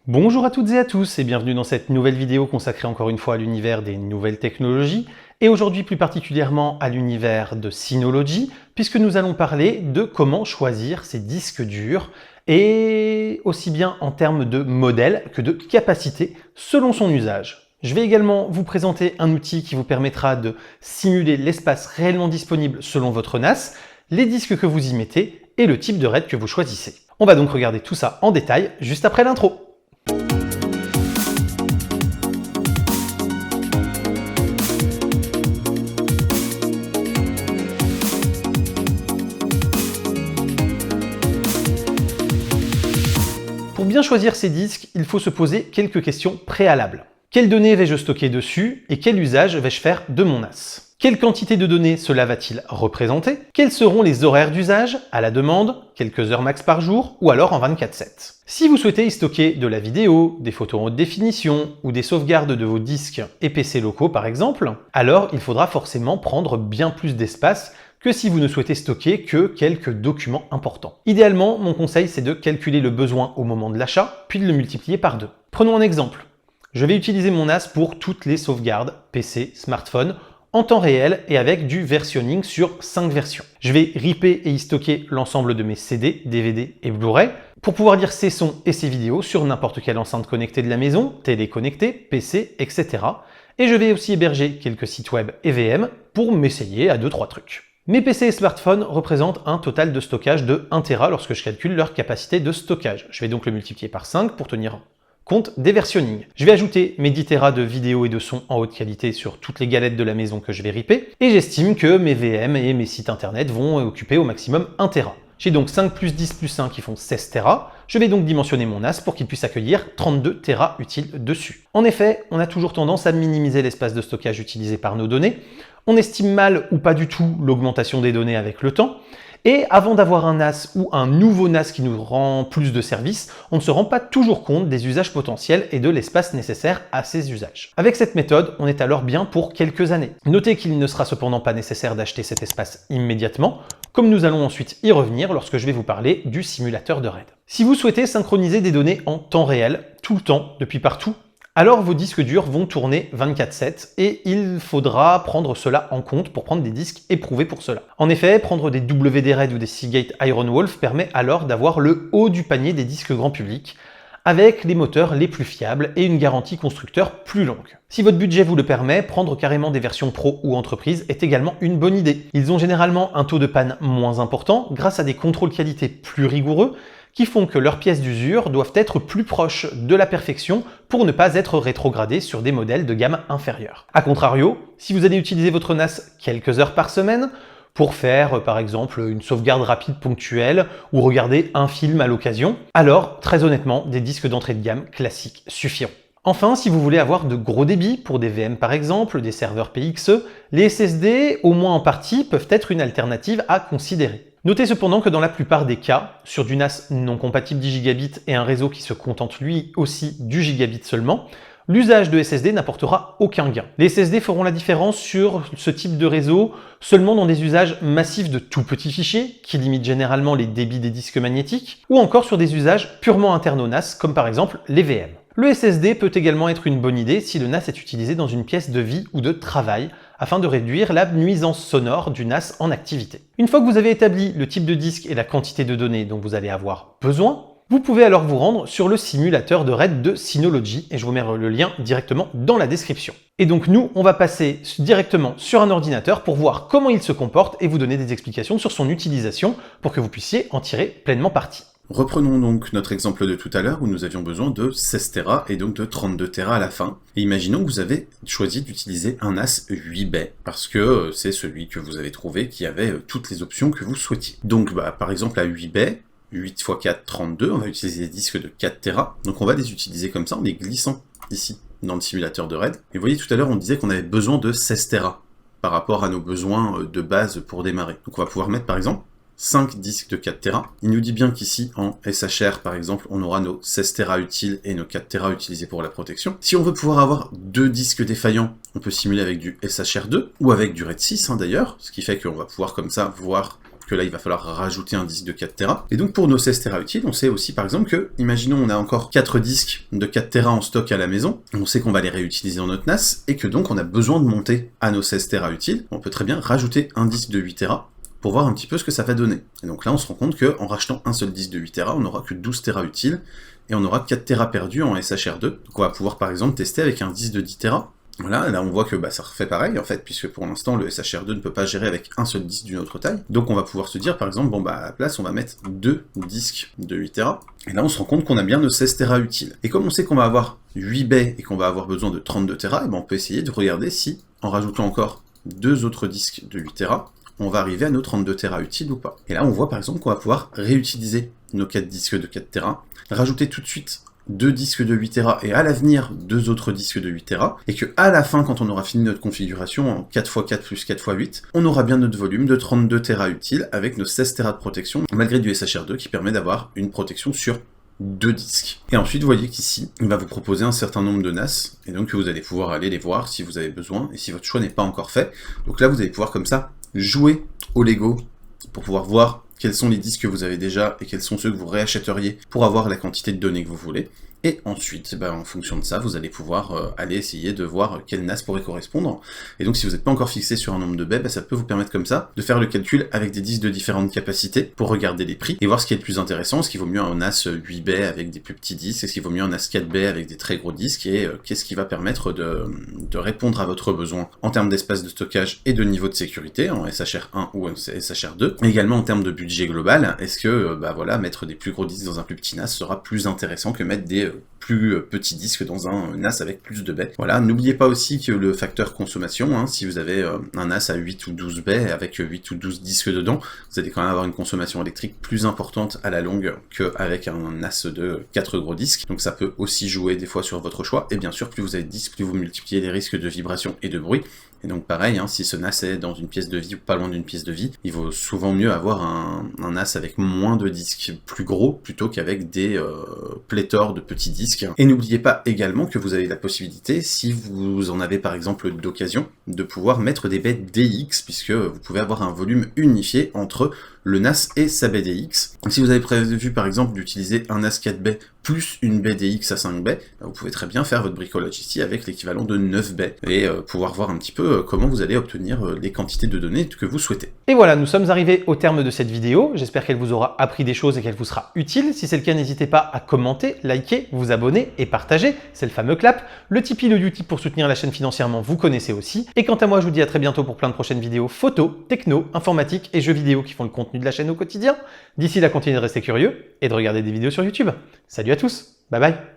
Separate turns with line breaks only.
Bonjour à toutes et à tous et bienvenue dans cette nouvelle vidéo consacrée encore une fois à l'univers des nouvelles technologies et aujourd'hui plus particulièrement à l'univers de Synology puisque nous allons parler de comment choisir ses disques durs et aussi bien en termes de modèle que de capacité selon son usage. Je vais également vous présenter un outil qui vous permettra de simuler l'espace réellement disponible selon votre NAS, les disques que vous y mettez et le type de RAID que vous choisissez. On va donc regarder tout ça en détail juste après l'intro. Pour bien choisir ces disques, il faut se poser quelques questions préalables. Quelles données vais-je stocker dessus et quel usage vais-je faire de mon NAS? Quelle quantité de données cela va-t-il représenter? Quels seront les horaires d'usage, à la demande, quelques heures max par jour ou alors en 24/7? Si vous souhaitez y stocker de la vidéo, des photos en haute définition ou des sauvegardes de vos disques et PC locaux par exemple, alors il faudra forcément prendre bien plus d'espace que si vous ne souhaitez stocker que quelques documents importants. Idéalement, mon conseil c'est de calculer le besoin au moment de l'achat, puis de le multiplier par 2. Prenons un exemple. Je vais utiliser mon NAS pour toutes les sauvegardes PC, smartphone, en temps réel et avec du versionning sur 5 versions. Je vais ripper et y stocker l'ensemble de mes CD, DVD et Blu-ray pour pouvoir lire ces sons et ces vidéos sur n'importe quelle enceinte connectée de la maison, télé connectée, PC, etc. Et je vais aussi héberger quelques sites web et VM pour m'essayer à 2-3 trucs. Mes PC et smartphones représentent un total de stockage de 1 Tera lorsque je calcule leur capacité de stockage. Je vais donc le multiplier par 5 pour tenir compte des versionnings. Je vais ajouter mes 10 Tera de vidéos et de sons en haute qualité sur toutes les galettes de la maison que je vais ripper, et j'estime que mes VM et mes sites internet vont occuper au maximum 1 Tera. J'ai donc 5 plus 10 plus 1 qui font 16 Tera. Je vais donc dimensionner mon NAS pour qu'il puisse accueillir 32 Tera utiles dessus. En effet, on a toujours tendance à minimiser l'espace de stockage utilisé par nos données. On estime mal ou pas du tout l'augmentation des données avec le temps. Et avant d'avoir un NAS ou un nouveau NAS qui nous rend plus de services, on ne se rend pas toujours compte des usages potentiels et de l'espace nécessaire à ces usages. Avec cette méthode, on est alors bien pour quelques années. Notez qu'il ne sera cependant pas nécessaire d'acheter cet espace immédiatement, comme nous allons ensuite y revenir lorsque je vais vous parler du simulateur de RAID. Si vous souhaitez synchroniser des données en temps réel, tout le temps, depuis partout, alors vos disques durs vont tourner 24/7 et il faudra prendre cela en compte pour prendre des disques éprouvés pour cela. En effet, prendre des WD-RAID ou des Seagate Ironwolf permet alors d'avoir le haut du panier des disques grand public, avec les moteurs les plus fiables et une garantie constructeur plus longue. Si votre budget vous le permet, prendre carrément des versions pro ou entreprise est également une bonne idée. Ils ont généralement un taux de panne moins important grâce à des contrôles qualité plus rigoureux qui font que leurs pièces d'usure doivent être plus proches de la perfection pour ne pas être rétrogradées sur des modèles de gamme inférieure. A contrario, si vous allez utiliser votre NAS quelques heures par semaine, pour faire par exemple une sauvegarde rapide ponctuelle ou regarder un film à l'occasion, alors très honnêtement, des disques d'entrée de gamme classiques suffiront. Enfin, si vous voulez avoir de gros débits, pour des VM par exemple, des serveurs PXE, les SSD, au moins en partie, peuvent être une alternative à considérer. Notez cependant que dans la plupart des cas, sur du NAS non compatible 10 Gb et un réseau qui se contente lui aussi du gigabit seulement, l'usage de SSD n'apportera aucun gain. Les SSD feront la différence sur ce type de réseau seulement dans des usages massifs de tout petits fichiers, qui limitent généralement les débits des disques magnétiques, ou encore sur des usages purement internes au NAS, comme par exemple les VM. Le SSD peut également être une bonne idée si le NAS est utilisé dans une pièce de vie ou de travail, afin de réduire la nuisance sonore du NAS en activité. Une fois que vous avez établi le type de disque et la quantité de données dont vous allez avoir besoin, vous pouvez alors vous rendre sur le simulateur de RAID de Synology et je vous mets le lien directement dans la description. Et donc nous, on va passer directement sur un ordinateur pour voir comment il se comporte et vous donner des explications sur son utilisation pour que vous puissiez en tirer pleinement parti.
Reprenons donc notre exemple de tout à l'heure où nous avions besoin de 16 Tera et donc de 32 Tera à la fin. Et imaginons que vous avez choisi d'utiliser un NAS 8 bay parce que c'est celui que vous avez trouvé qui avait toutes les options que vous souhaitiez. Donc par exemple à 8 bay, 8 x 4, 32, on va utiliser des disques de 4 Tera. Donc on va les utiliser comme ça en les glissant ici dans le simulateur de RAID. Et vous voyez tout à l'heure on disait qu'on avait besoin de 16 Tera par rapport à nos besoins de base pour démarrer. Donc on va pouvoir mettre par exemple 5 disques de 4 Tera. Il nous dit bien qu'ici, en SHR, par exemple, on aura nos 16 Tera utiles et nos 4 Tera utilisés pour la protection. Si on veut pouvoir avoir 2 disques défaillants, on peut simuler avec du SHR2 ou avec du RAID 6 d'ailleurs, ce qui fait qu'on va pouvoir comme ça voir que là il va falloir rajouter un disque de 4 Tera. Et donc pour nos 16 Tera utiles, on sait aussi par exemple que, imaginons on a encore 4 disques de 4 Tera en stock à la maison, on sait qu'on va les réutiliser dans notre NAS, et que donc on a besoin de monter à nos 16 Tera utiles, on peut très bien rajouter un disque de 8 Tera, pour voir un petit peu ce que ça va donner. Et donc là on se rend compte qu'en rachetant un seul disque de 8 Tera, on n'aura que 12 Tera utiles, et on aura 4 Tera perdus en SHR2. Donc on va pouvoir par exemple tester avec un disque de 10 Tera. Voilà, là on voit que ça refait pareil en fait, puisque pour l'instant le SHR2 ne peut pas gérer avec un seul disque d'une autre taille. Donc on va pouvoir se dire par exemple, bon à la place on va mettre 2 disques de 8 Tera, et là on se rend compte qu'on a bien nos 16 Tera utiles. Et comme on sait qu'on va avoir 8 baies et qu'on va avoir besoin de 32 Tera, et on peut essayer de regarder si, en rajoutant encore 2 autres disques de 8 Tera, on va arriver à nos 32 Tera utiles ou pas. Et là on voit par exemple qu'on va pouvoir réutiliser nos 4 disques de 4 Tera, rajouter tout de suite 2 disques de 8 Tera et à l'avenir 2 autres disques de 8 Tera, et que à la fin, quand on aura fini notre configuration en 4x4 plus 4x8, on aura bien notre volume de 32 Tera utiles avec nos 16 Tera de protection, malgré du SHR2 qui permet d'avoir une protection sur 2 disques. Et ensuite, vous voyez qu'ici, il va vous proposer un certain nombre de NAS, et donc vous allez pouvoir aller les voir si vous avez besoin, et si votre choix n'est pas encore fait. Donc là, vous allez pouvoir comme ça jouer au Lego pour pouvoir voir quels sont les disques que vous avez déjà et quels sont ceux que vous réachèteriez pour avoir la quantité de données que vous voulez. Et ensuite, en fonction de ça, vous allez pouvoir aller essayer de voir quel NAS pourrait correspondre. Et donc si vous n'êtes pas encore fixé sur un nombre de baies, ça peut vous permettre comme ça de faire le calcul avec des disques de différentes capacités pour regarder les prix et voir ce qui est le plus intéressant. Est-ce qu'il vaut mieux un NAS 8 baies avec des plus petits disques? Est-ce qu'il vaut mieux un NAS 4 baies avec des très gros disques? Et qu'est-ce qui va permettre de répondre à votre besoin en termes d'espace de stockage et de niveau de sécurité, en SHR1 ou en SHR2. Mais également en termes de budget global, est-ce que mettre des plus gros disques dans un plus petit NAS sera plus intéressant que mettre des plus petits disques dans un NAS avec plus de baies. Voilà, n'oubliez pas aussi que le facteur consommation, si vous avez un NAS à 8 ou 12 baies avec 8 ou 12 disques dedans, vous allez quand même avoir une consommation électrique plus importante à la longue qu'avec un NAS de 4 gros disques. Donc ça peut aussi jouer des fois sur votre choix. Et bien sûr, plus vous avez de disques, plus vous multipliez les risques de vibration et de bruit. Et donc pareil, si ce NAS est dans une pièce de vie ou pas loin d'une pièce de vie, il vaut souvent mieux avoir un NAS avec moins de disques plus gros plutôt qu'avec des pléthores de petits disques. Et n'oubliez pas également que vous avez la possibilité, si vous en avez par exemple d'occasion, de pouvoir mettre des baies DX, puisque vous pouvez avoir un volume unifié entre le NAS et sa baie DX. Si vous avez prévu par exemple d'utiliser un NAS 4 baies plus une baie DX à 5 baies, vous pouvez très bien faire votre bricolage ici avec l'équivalent de 9 baies et pouvoir voir un petit peu comment vous allez obtenir les quantités de données que vous souhaitez.
Et voilà, nous sommes arrivés au terme de cette vidéo. J'espère qu'elle vous aura appris des choses et qu'elle vous sera utile. Si c'est le cas, n'hésitez pas à commenter, liker, vous abonner et partager. C'est le fameux clap. Le Tipeee, le Utip pour soutenir la chaîne financièrement, vous connaissez aussi. Et quant à moi, je vous dis à très bientôt pour plein de prochaines vidéos photos, techno, informatique et jeux vidéo qui font le contenu de la chaîne au quotidien. D'ici là, continuez de rester curieux et de regarder des vidéos sur YouTube. Salut à tous, bye bye.